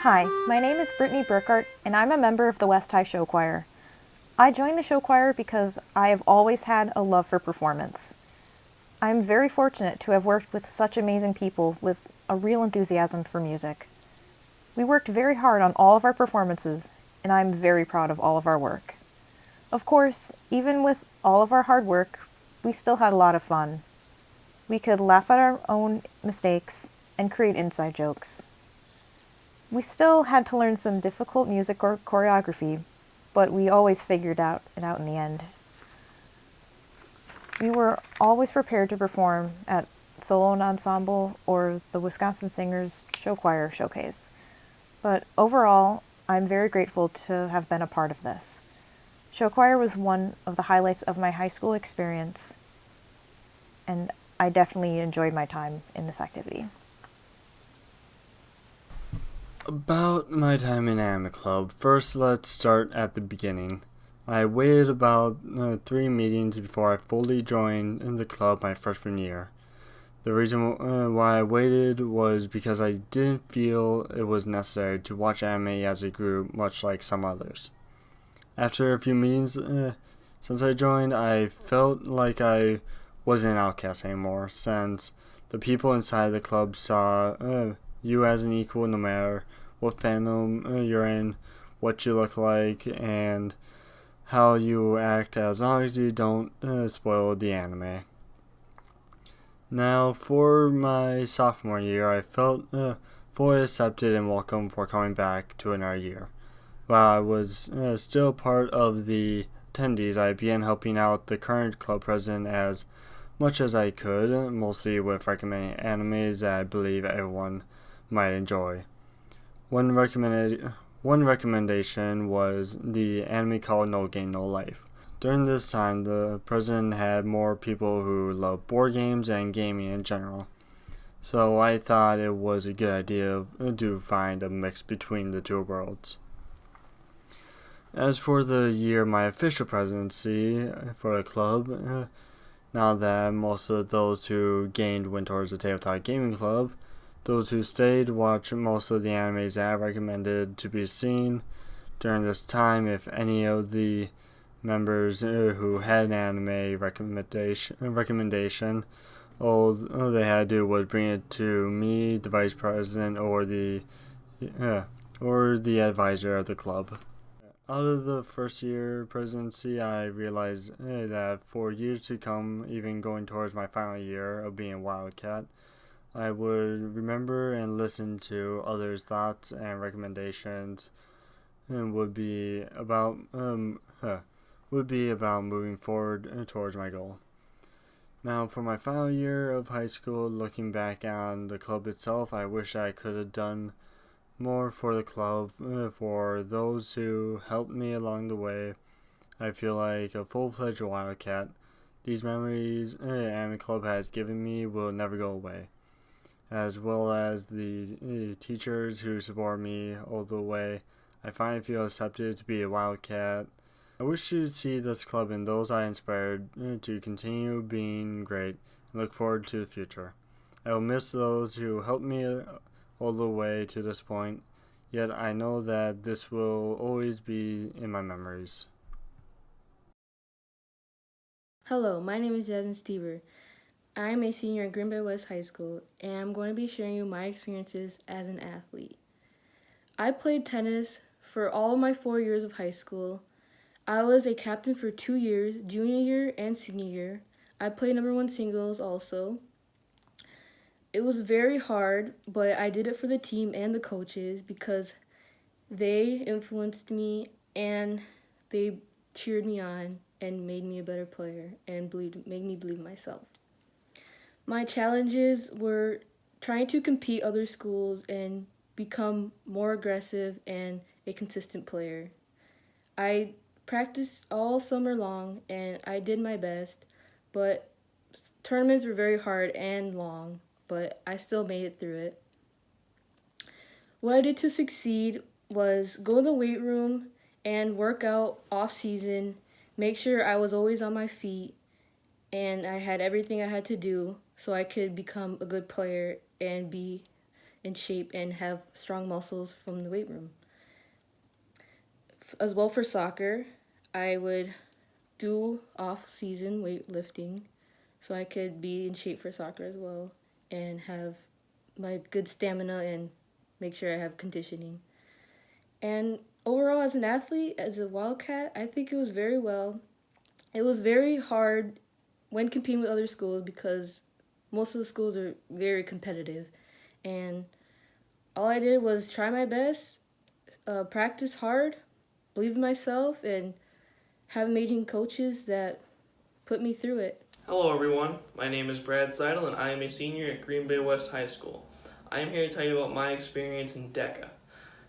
Hi, my name is Brittany BURKART, and I'm a member of the West High Show Choir. I joined the show choir because I have always had a love for performance. I'm very fortunate to have worked with such amazing people with a real enthusiasm for music. We worked very hard on all of our performances, and I'm very proud of all of our work. Of course, even with all of our hard work, we still had a lot of fun. We could laugh at our own mistakes and create inside jokes. We still had to learn some difficult music or choreography, but we always figured it out in the end. We were always prepared to perform at solo and ensemble or the Wisconsin Singers Show Choir Showcase. But overall, I'm very grateful to have been a part of this. Show choir was one of the highlights of my high school experience, and I definitely enjoyed my time in this activity. About my time in Anime Club, first let's start at the beginning. I waited about 3 meetings before I fully joined the club my freshman year. The reason why I waited was because I didn't feel it was necessary to watch anime as a group, much like some others. After a few meetings since I joined, I felt like I wasn't an outcast anymore, since the people inside the club saw you as an equal no matter what fandom you're in, what you look like, and how you act, as long as you don't spoil the anime. Now, for my sophomore year, I felt fully accepted and welcome for coming back to another year. While I was still part of the attendees, I began helping out the current club president as much as I could, mostly with recommending animes that I believe everyone might enjoy. One recommendation was the anime called No Game No Life. During this time, the president had more people who love board games and gaming in general, so I thought it was a good idea to find a mix between the two worlds. As for the year my official presidency for the club, now that most of those who gained went towards the Tabletop Gaming Club, those who stayed watched most of the animes that I recommended to be seen during this time. If any of the members who had an anime recommendation, all they had to do was bring it to me, the vice president, or the advisor of the club. Out of the first year presidency, I realized that for years to come, even going towards my final year of being a Wildcat, I would remember and listen to others' thoughts and recommendations, and would be about moving forward towards my goal. Now, for my final year of high school, looking back on the club itself, I wish I could have done more for the club, for those who helped me along the way. I feel like a full-fledged Wildcat. These memories Anime Club has given me will never go away, as well as the teachers who support me all the way. I finally feel accepted to be a Wildcat. I wish to see this club and those I inspired to continue being great and look forward to the future. I will miss those who helped me all the way to this point, yet I know that this will always be in my memories. Hello, my name is Jasmine STEBER. I'm a senior at Green Bay West High School, and I'm going to be sharing you my experiences as an athlete. I played tennis for all of my 4 years of high school. I was a captain for 2 years, junior year and senior year. I played number 1 singles also. It was very hard, but I did it for the team and the coaches because they influenced me and they cheered me on and made me a better player and made me believe in myself. My challenges were trying to compete other schools and become more aggressive and a consistent player. I practiced all summer long and I did my best, but tournaments were very hard and long, but I still made it through it. What I did to succeed was go to the weight room and work out off season, make sure I was always on my feet, and I had everything I had to do so I could become a good player and be in shape and have strong muscles from the weight room. As well for soccer, I would do off-season weightlifting so I could be in shape for soccer as well and have my good stamina and make sure I have conditioning. And overall, as an athlete, as a Wildcat, I think it was very well. It was very hard when competing with other schools because most of the schools are very competitive. And all I did was try my best, practice hard, believe in myself, and have amazing coaches that put me through it. Hello everyone, my name is Brad SEIDL and I am a senior at Green Bay West High School. I am here to tell you about my experience in DECA.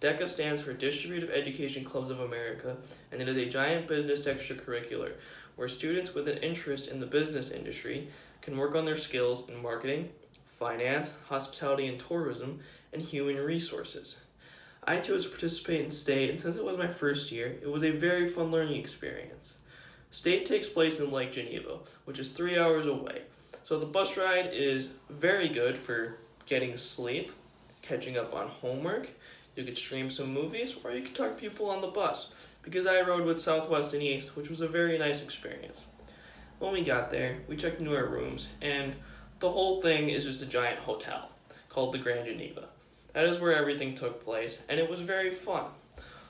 DECA stands for Distributive Education Clubs of America, and it is a giant business extracurricular where students with an interest in the business industry can work on their skills in marketing, finance, hospitality and tourism, and human resources. I chose to participate in state, and since it was my first year, it was a very fun learning experience. State takes place in Lake Geneva, which is 3 hours away. So the bus ride is very good for getting sleep, catching up on homework. You could stream some movies, or you could talk to people on the bus, because I rode with Southwest and East, which was a very nice experience. When we got there, we checked into our rooms, and the whole thing is just a giant hotel called the Grand Geneva. That is where everything took place, and it was very fun.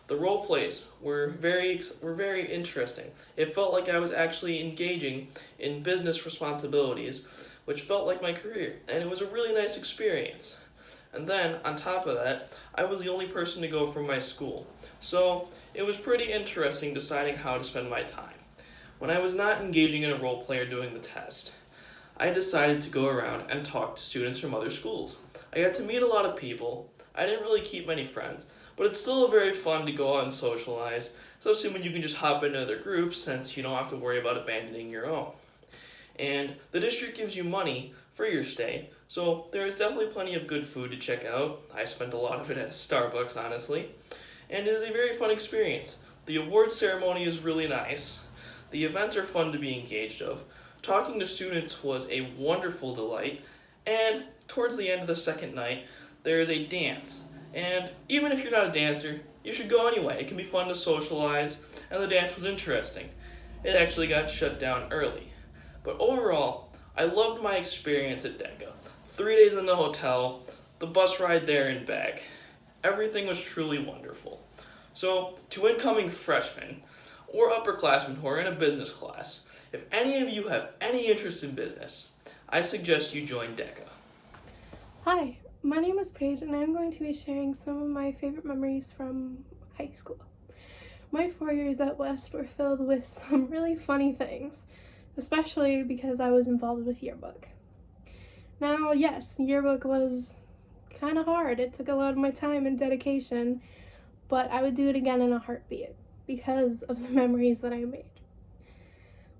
The role plays were very interesting. It felt like I was actually engaging in business responsibilities, which felt like my career, and it was a really nice experience. And then, on top of that, I was the only person to go from my school, so it was pretty interesting deciding how to spend my time. When I was not engaging in a role play or doing the test, I decided to go around and talk to students from other schools. I got to meet a lot of people. I didn't really keep many friends, but it's still very fun to go out and socialize, especially when you can just hop into other groups since you don't have to worry about abandoning your own. And the district gives you money for your stay, so there is definitely plenty of good food to check out. I spent a lot of it at Starbucks, honestly, and it is a very fun experience. The award ceremony is really nice. The events are fun to be engaged of. Talking to students was a wonderful delight, and towards the end of the second night, there is a dance. And even if you're not a dancer, you should go anyway. It can be fun to socialize, and the dance was interesting. It actually got shut down early. But overall, I loved my experience at DECA. 3 days in the hotel, the bus ride there and back. Everything was truly wonderful. So, to incoming freshmen, or upperclassmen who are in a business class, if any of you have any interest in business, I suggest you join DECA. Hi, my name is Paige and I'm going to be sharing some of my favorite memories from high school. My 4 years at West were filled with some really funny things, especially because I was involved with Yearbook. Now, yes, Yearbook was kind of hard. It took a lot of my time and dedication, but I would do it again in a heartbeat because of the memories that I made.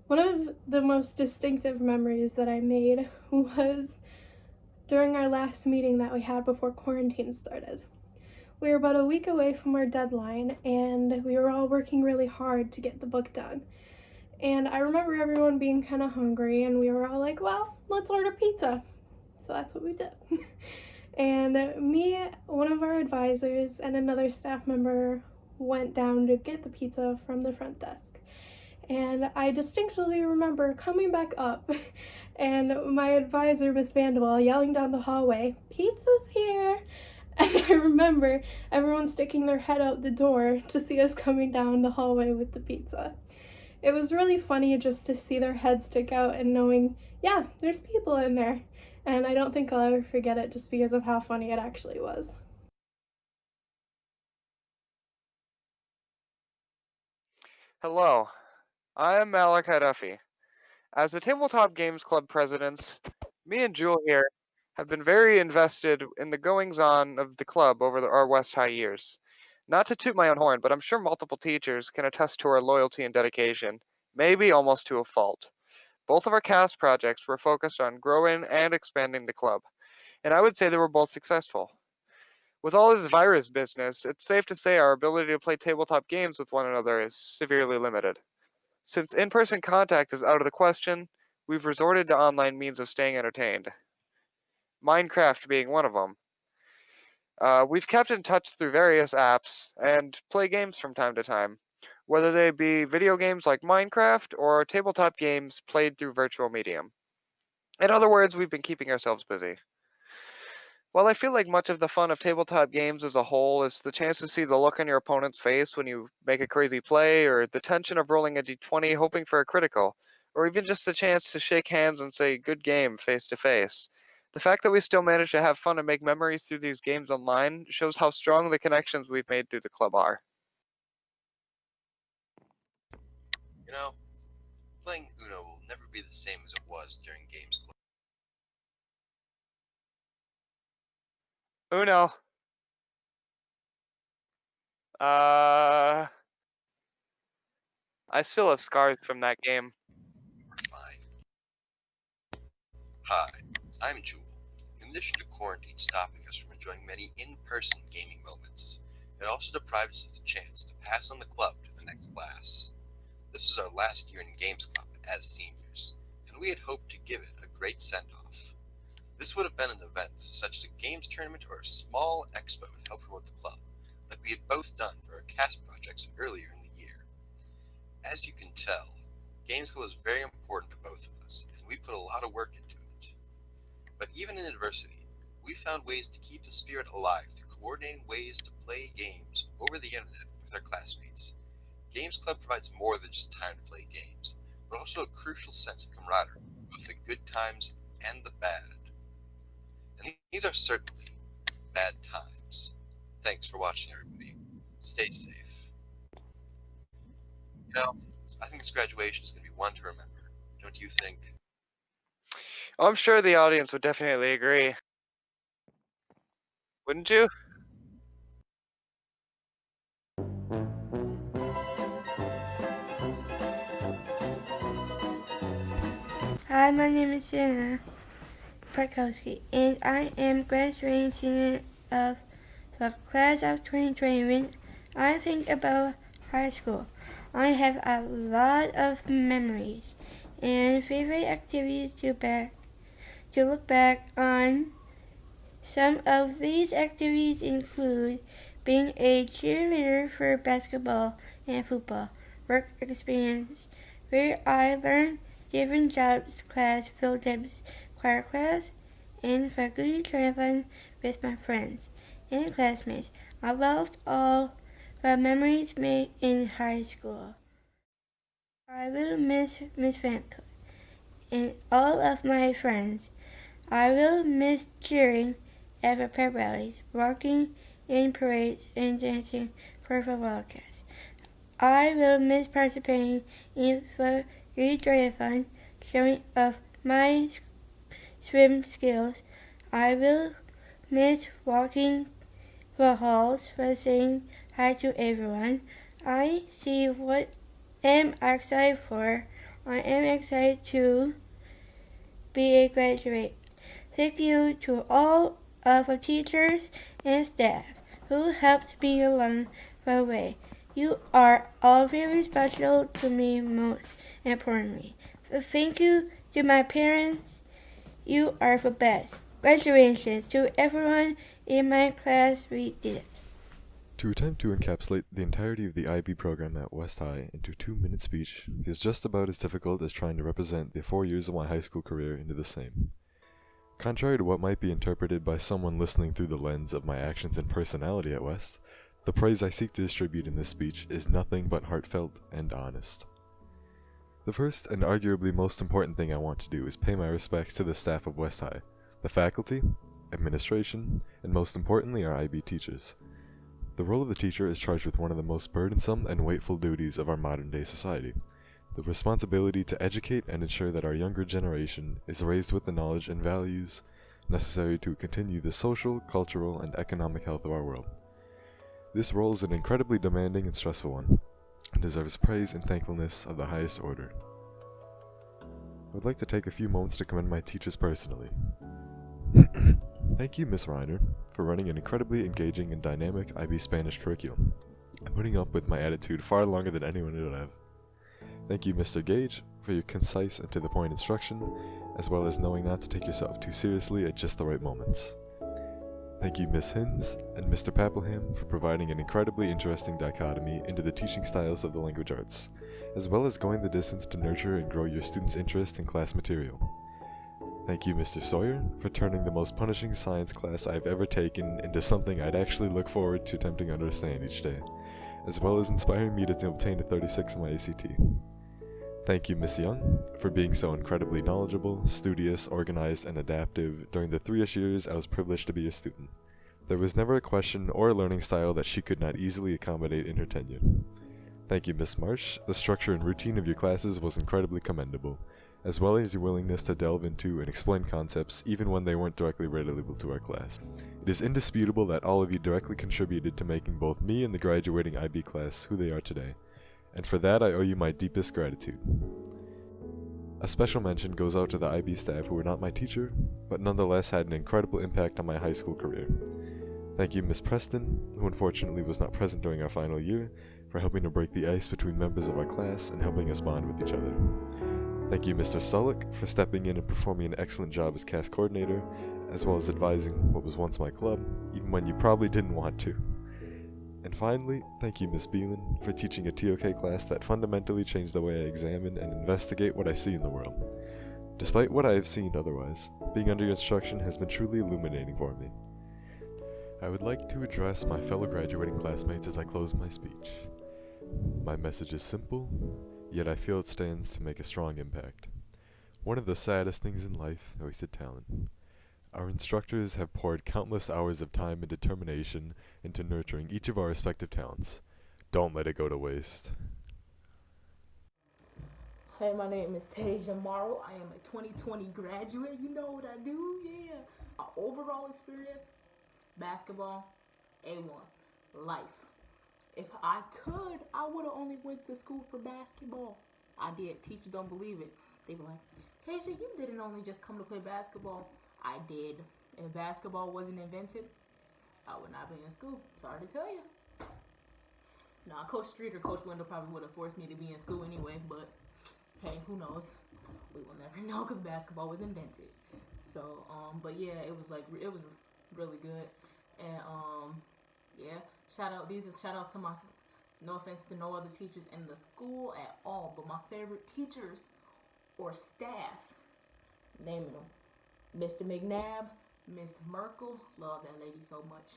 One of the most distinctive memories that I made was during our last meeting that we had before quarantine started. We were about a week away from our deadline and we were all working really hard to get the book done. And I remember everyone being kind of hungry and we were all like, well, let's order pizza. So that's what we did. And me, one of our advisors, and another staff member went down to get the pizza from the front desk. And I distinctly remember coming back up and my advisor, Miss Vanderwall, yelling down the hallway, "Pizza's here!" And I remember everyone sticking their head out the door to see us coming down the hallway with the pizza. It was really funny just to see their heads stick out and knowing, yeah, there's people in there. And I don't think I'll ever forget it just because of how funny it actually was. Hello, I am MALACHI. As the Tabletop Games Club presidents, me and Jewel here have been very invested in the goings-on of the club over our West High years. Not to toot my own horn, but I'm sure multiple teachers can attest to our loyalty and dedication, maybe almost to a fault. Both of our cast projects were focused on growing and expanding the club, and I would say they were both successful. With all this virus business, it's safe to say our ability to play tabletop games with one another is severely limited. Since in-person contact is out of the question, we've resorted to online means of staying entertained. Minecraft being one of them. We've kept in touch through various apps and play games from time to time, whether they be video games like Minecraft or tabletop games played through virtual medium. In other words, we've been keeping ourselves busy. While I feel like much of the fun of tabletop games as a whole is the chance to see the look on your opponent's face when you make a crazy play, or the tension of rolling a d20 hoping for a critical, or even just the chance to shake hands and say good game face to face, the fact that we still manage to have fun and make memories through these games online shows how strong the connections we've made through the club are. You know, playing Uno will never be the same as it was during Games Club. Uno. I still have scars from that game. We're fine. Hi, I'm Jewel. In addition to quarantine stopping us from enjoying many in-person gaming moments, it also deprived us of the chance to pass on the club to the next class. This is our last year in Games Club as seniors, and we had hoped to give it a great send-off. This would have been an event such as a games tournament or a small expo to help promote the club, like we had both done for our cast projects earlier in the year. As you can tell, Games Club is very important to both of us, and we put a lot of work into it. But even in adversity, we found ways to keep the spirit alive through coordinating ways to play games over the internet with our classmates. Games Club provides more than just time to play games, but also a crucial sense of camaraderie, both the good times and the bad. And these are certainly bad times. Thanks for watching, everybody. Stay safe. You know, I think this graduation is going to be one to remember. Don't you think? I'm sure the audience would definitely agree. Wouldn't you? Hi, my name is PLATKOWSKI, and I am graduating senior of the class of 2020. When I think about high school, I have a lot of memories and favorite activities to look back on. Some of these activities include being a cheerleader for basketball and football, work experience, where I learned different jobs, class, field trips, choir class, and faculty triathlon with my friends and classmates. I loved all the memories made in high school. I will miss Miss Franco and all of my friends. I will miss cheering at the pep rallies, walking in parades, and dancing for the Wildcats. I will miss participating in the triathlon, showing off my swim skills. I will miss walking the halls for saying hi to everyone. I see what am excited for. I am excited to be a graduate. Thank you to all of the teachers and staff who helped me along the way. You are all very special to me, most importantly. Thank you to my parents. You are the best. Congratulations to everyone in my class. We did it. To attempt to encapsulate the entirety of the IB program at West High into a 2-minute speech is just about as difficult as trying to represent the 4 years of my high school career into the same. Contrary to what might be interpreted by someone listening through the lens of my actions and personality at West, the praise I seek to distribute in this speech is nothing but heartfelt and honest. The first and arguably most important thing I want to do is pay my respects to the staff of West High, the faculty, administration, and most importantly our IB teachers. The role of the teacher is charged with one of the most burdensome and weightful duties of our modern-day society, the responsibility to educate and ensure that our younger generation is raised with the knowledge and values necessary to continue the social, cultural, and economic health of our world. This role is an incredibly demanding and stressful one, and deserves praise and thankfulness of the highest order. I would like to take a few moments to commend my teachers personally. Thank you, Miss Reiner, for running an incredibly engaging and dynamic IB Spanish curriculum, and putting up with my attitude far longer than anyone would have. Thank you, Mr. Gage, for your concise and to-the-point instruction, as well as knowing not to take yourself too seriously at just the right moments. Thank you Miss Hinz and Mr. Papelham for providing an incredibly interesting dichotomy into the teaching styles of the language arts, as well as going the distance to nurture and grow your students' interest in class material. Thank you Mr. Sawyer for turning the most punishing science class I've ever taken into something I'd actually look forward to attempting to understand each day, as well as inspiring me to obtain a 36 on my ACT. Thank you Miss Young for being so incredibly knowledgeable, studious, organized, and adaptive during the 3-ish years I was privileged to be a student. There was never a question or a learning style that she could not easily accommodate in her tenure. Thank you Miss Marsh, the structure and routine of your classes was incredibly commendable, as well as your willingness to delve into and explain concepts even when they weren't directly relatable to our class. It is indisputable that all of you directly contributed to making both me and the graduating IB class who they are today, and for that I owe you my deepest gratitude. A special mention goes out to the IB staff who were not my teacher, but nonetheless had an incredible impact on my high school career. Thank you Miss Preston, who unfortunately was not present during our final year, for helping to break the ice between members of our class and helping us bond with each other. Thank you Mr. Sullick for stepping in and performing an excellent job as cast coordinator, as well as advising what was once my club, even when you probably didn't want to. And finally, thank you Miss Beelan for teaching a TOK class that fundamentally changed the way I examine and investigate what I see in the world. Despite what I have seen otherwise, being under your instruction has been truly illuminating for me. I would like to address my fellow graduating classmates as I close my speech. My message is simple, yet I feel it stands to make a strong impact. One of the saddest things in life is wasted talent. Our instructors have poured countless hours of time and determination into nurturing each of our respective talents. Don't let it go to waste. Hey, my name is TAEJA MORROW. I am a 2020 graduate. You know what I do, yeah. My overall experience, basketball, A1, life. If I could, I would have only went to school for basketball. I did. Teachers don't believe it. They were like, TAEJA, you didn't only just come to play basketball. I did. If basketball wasn't invented, I would not be in school. Sorry to tell you. Nah, Coach Street or Coach Wendell probably would have forced me to be in school anyway, but hey, who knows? We will never know because basketball was invented. So, but yeah, it was really good. And, yeah, shout outs to my, no offense to no other teachers in the school at all, but my favorite teachers or staff, naming them. Mr. McNabb, Miss Merkel, love that lady so much.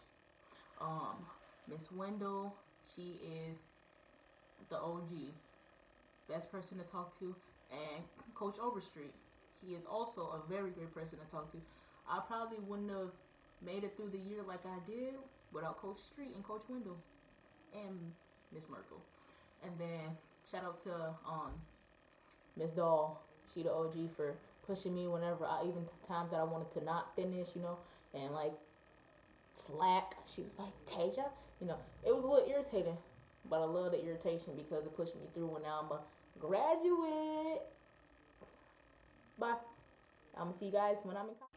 Miss Wendell, she is the OG, best person to talk to, and Coach Overstreet, he is also a very great person to talk to. I probably wouldn't have made it through the year like I did without Coach Street and Coach Wendell and Miss Merkel. And then shout out to Miss Dahl, she the OG for pushing me whenever even times that I wanted to not finish, you know, and like slack. She was like, TAEJA, you know, it was a little irritating, but I love the irritation because it pushed me through, and now I'm a graduate. Bye. I'm gonna see you guys when I'm in college.